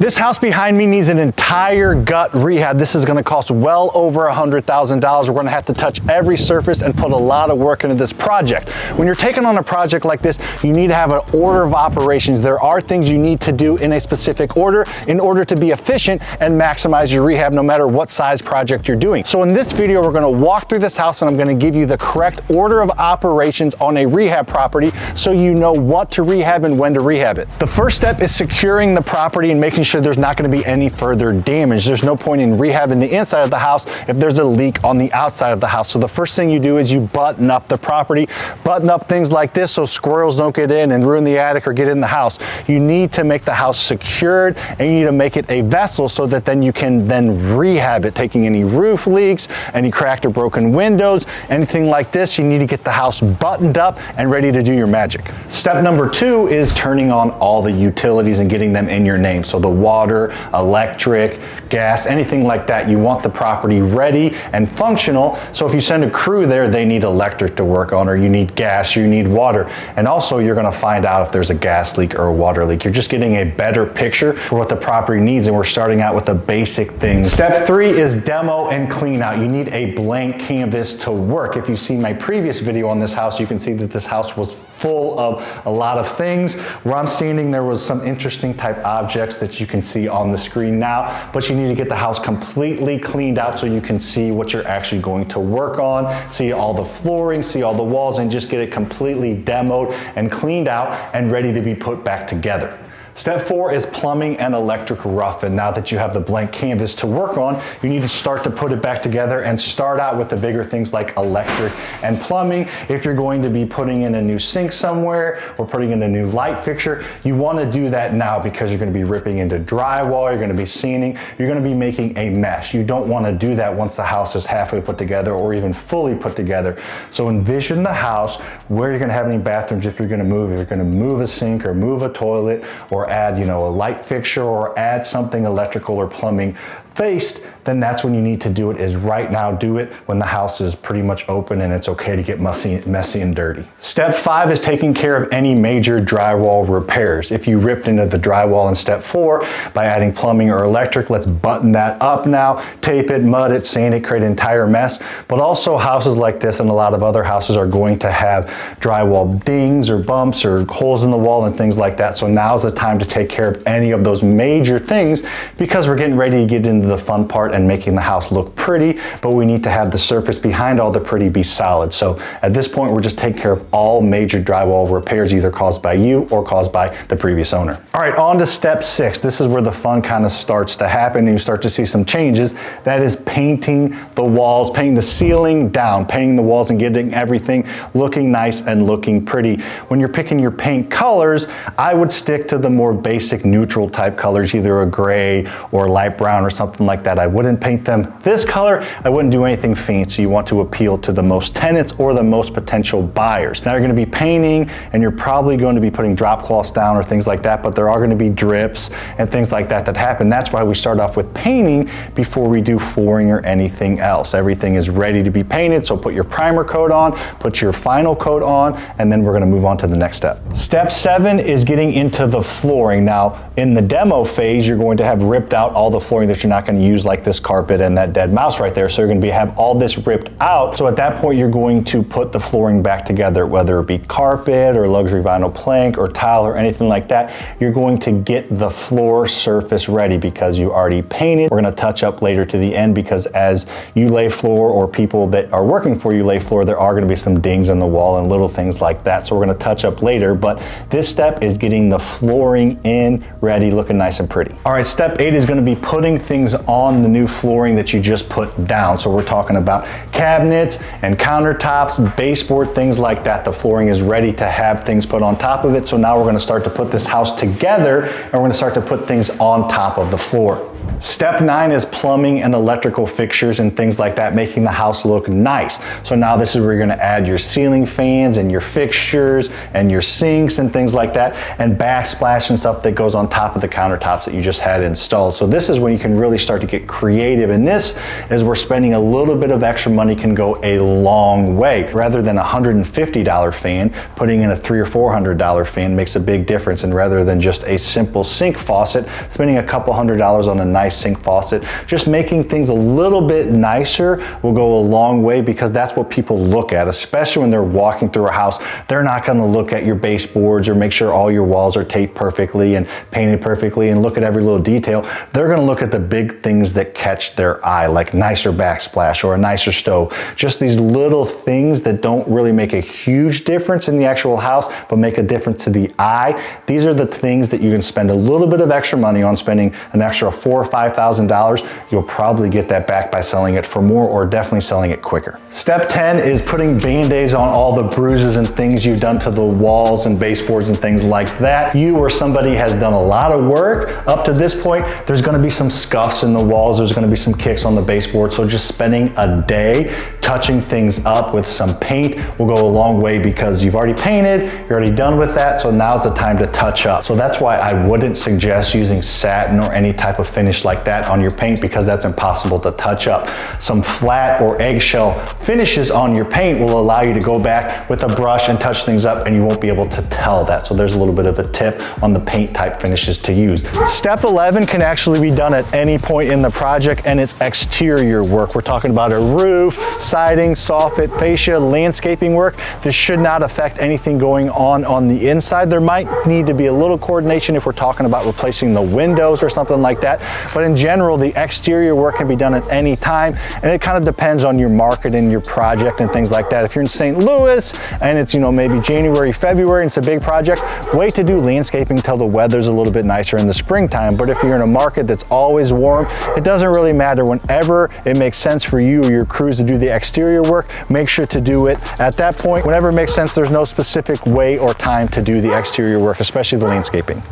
This house behind me needs an entire gut rehab. This is gonna cost well over $100,000. We're gonna have to touch every surface and put a lot of work into this project. When you're taking on a project like this, you need to have an order of operations. There are things you need to do in a specific order in order to be efficient and maximize your rehab no matter what size project you're doing. So in this video, we're gonna walk through this house and I'm gonna give you the correct order of operations on a rehab property so you know what to rehab and when to rehab it. The first step is securing the property and making sure there's not going to be any further damage. There's no point in rehabbing the inside of the house if there's a leak on the outside of the house. So the first thing you do is you button up the property, button up things like this so squirrels don't get in and ruin the attic or get in the house. You need to make the house secured and you need to make it a vessel so that then you can then rehab it, taking any roof leaks, any cracked or broken windows, anything like this. You need to get the house buttoned up and ready to do your magic. Step number 2 is turning on all the utilities and getting them in your name. So the water, electric, gas, anything like that. You want the property ready and functional. So if you send a crew there, they need electric to work on, or you need gas, you need water. And also you're gonna find out if there's a gas leak or a water leak. You're just getting a better picture for what the property needs, and we're starting out with the basic things. Step 3 is demo and clean out. You need a blank canvas to work. If you've seen my previous video on this house, you can see that this house was full of a lot of things. Where I'm standing, there was some interesting type objects that you can see on the screen now, but you need to get the house completely cleaned out so you can see what you're actually going to work on, see all the flooring, see all the walls, and just get it completely demoed and cleaned out and ready to be put back together. Step 4 is plumbing and electric rough. And now that you have the blank canvas to work on, you need to start to put it back together and start out with the bigger things like electric and plumbing. If you're going to be putting in a new sink somewhere or putting in a new light fixture, you want to do that now because you're going to be ripping into drywall, you're going to be sealing, you're going to be making a mess. You don't want to do that once the house is halfway put together or even fully put together. So envision the house where you're going to have any bathrooms if you're going to move. If you're going to move a sink or move a toilet or add, a light fixture or add something electrical or plumbing faced, then that's when you need to do it, is right now. Do it when the house is pretty much open and it's okay to get messy and dirty. Step 5 is taking care of any major drywall repairs. If you ripped into the drywall in step 4 by adding plumbing or electric, let's button that up now, tape it, mud it, sand it, create an entire mess. But also houses like this and a lot of other houses are going to have drywall dings or bumps or holes in the wall and things like that. So now's the time to take care of any of those major things because we're getting ready to get into the fun part and making the house look pretty, but we need to have the surface behind all the pretty be solid. So at this point, we're just taking care of all major drywall repairs, either caused by you or caused by the previous owner. All right, on to step 6. This is where the fun kind of starts to happen and you start to see some changes. That is painting the walls, painting the ceiling down, painting the walls and getting everything looking nice and looking pretty. When you're picking your paint colors, I would stick to the more basic neutral type colors, either a gray or light brown or something like that. I wouldn't paint them this color. I wouldn't do anything fancy. You want to appeal to the most tenants or the most potential buyers. Now you're going to be painting and you're probably going to be putting drop cloths down or things like that, but there are going to be drips and things like that that happen. That's why we start off with painting before we do flooring or anything else. Everything is ready to be painted, so put your primer coat on, put your final coat on, and then we're going to move on to the next step. Step 7 is getting into the flooring. Now in the demo phase, you're going to have ripped out all the flooring that you're not going to use, like this carpet and that dead mouse right there. So you're going to have all this ripped out. So at that point, you're going to put the flooring back together, whether it be carpet or luxury vinyl plank or tile or anything like that. You're going to get the floor surface ready because you already painted. We're going to touch up later to the end because as you lay floor or people that are working for you lay floor, there are going to be some dings in the wall and little things like that. So we're going to touch up later, but this step is getting the flooring in, ready, looking nice and pretty. All right, step 8 is going to be putting things on the new flooring that you just put down. So we're talking about cabinets and countertops, baseboard, things like that. The flooring is ready to have things put on top of it. So now we're going to start to put this house together and we're going to start to put things on top of the floor. Step 9 is plumbing and electrical fixtures and things like that, making the house look nice. So now this is where you're gonna add your ceiling fans and your fixtures and your sinks and things like that, and backsplash and stuff that goes on top of the countertops that you just had installed. So this is when you can really start to get creative, and this is where spending a little bit of extra money can go a long way. Rather than a $150 fan, putting in a $300 or $400 fan makes a big difference, and rather than just a simple sink faucet, spending a couple $100s on a nice sink faucet, just making things a little bit nicer will go a long way, because that's what people look at, especially when they're walking through a house. They're not going to look at your baseboards or make sure all your walls are taped perfectly and painted perfectly and look at every little detail. They're going to look at the big things that catch their eye, like nicer backsplash or a nicer stove. Just these little things that don't really make a huge difference in the actual house, but make a difference to the eye. These are the things that you can spend a little bit of extra money on. Spending an extra $4,000 or $5,000, you'll probably get that back by selling it for more, or definitely selling it quicker. Step 10 is putting Band-Aids on all the bruises and things you've done to the walls and baseboards and things like that. You or somebody has done a lot of work up to this point. There's going to be some scuffs in the walls. There's going to be some kicks on the baseboard. So just spending a day touching things up with some paint will go a long way, because you've already painted, you're already done with that. So now's the time to touch up. So that's why I wouldn't suggest using satin or any type of finish like that on your paint, because that's impossible to touch up. Some flat or eggshell finishes on your paint will allow you to go back with a brush and touch things up, and you won't be able to tell that. So there's a little bit of a tip on the paint type finishes to use. Step 11 can actually be done at any point in the project, and it's exterior work. We're talking about a roof, siding, soffit, fascia, landscaping work. This should not affect anything going on the inside. There might need to be a little coordination if we're talking about replacing the windows or something like that. But in general, the exterior work can be done at any time, and it kind of depends on your market and your project and things like that. If you're in St. Louis and it's, maybe January, February, and it's a big project, wait to do landscaping until the weather's a little bit nicer in the springtime. But if you're in a market that's always warm, it doesn't really matter. Whenever it makes sense for you or your crews to do the exterior work, make sure to do it at that point. Whenever it makes sense, there's no specific way or time to do the exterior work, especially the landscaping.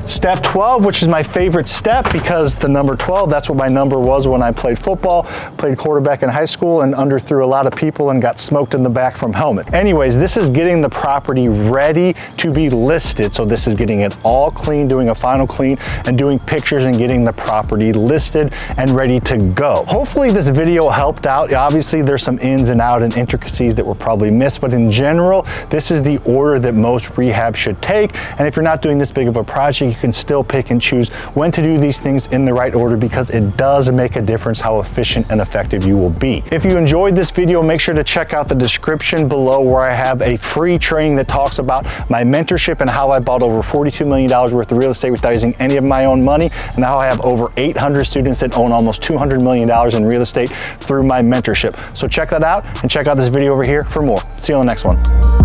Step 12, which is my favorite step, because the number 12, that's what my number was when I played football, played quarterback in high school, and underthrew a lot of people and got smoked in the back from helmet. Anyways, this is getting the property ready to be listed. So this is getting it all clean, doing a final clean, and doing pictures and getting the property listed and ready to go. Hopefully this video helped out. Obviously there's some ins and outs and intricacies that were probably missed, but in general, this is the order that most rehab should take. And if you're not doing this big of a project, you can still pick and choose when to do these things in the right order, because it does make a difference how efficient and effective you will be. If you enjoyed this video, make sure to check out the description below, where I have a free training that talks about my mentorship and how I bought over $42 million worth of real estate without using any of my own money, and now I have over 800 students that own almost $200 million in real estate through my mentorship. So check that out, and check out this video over here for more. See you on the next one.